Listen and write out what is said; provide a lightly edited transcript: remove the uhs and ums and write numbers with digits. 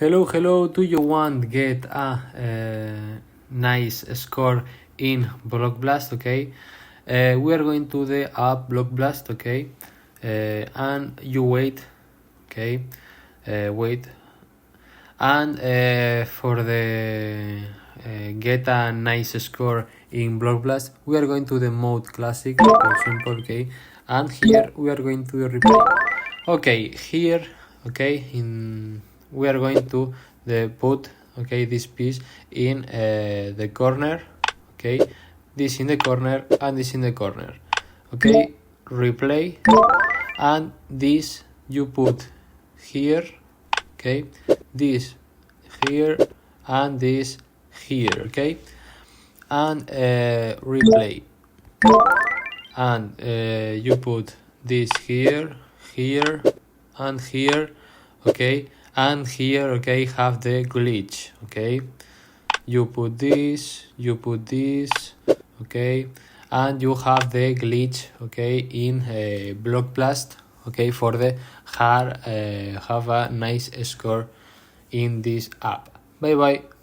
Hello, hello. Do you want get a nice score in Block Blast? Okay, we are going to the app Block Blast. Okay, and you wait. Okay, wait, and for the get a nice score in Block Blast, we are going to the mode Classic, for example. Okay, and here we are going to the replay. Okay, here, okay, we are going to put, okay, this piece in the corner, okay, this in the corner and this in the corner, okay, replay, and this you put here, okay, this here and this here, okay, and replay, and you put this here, here and here, okay, and here, okay, have the glitch, okay, you put this, okay, and you have the glitch, okay, in Block Blast, okay, for the have a nice score in this app. Bye bye.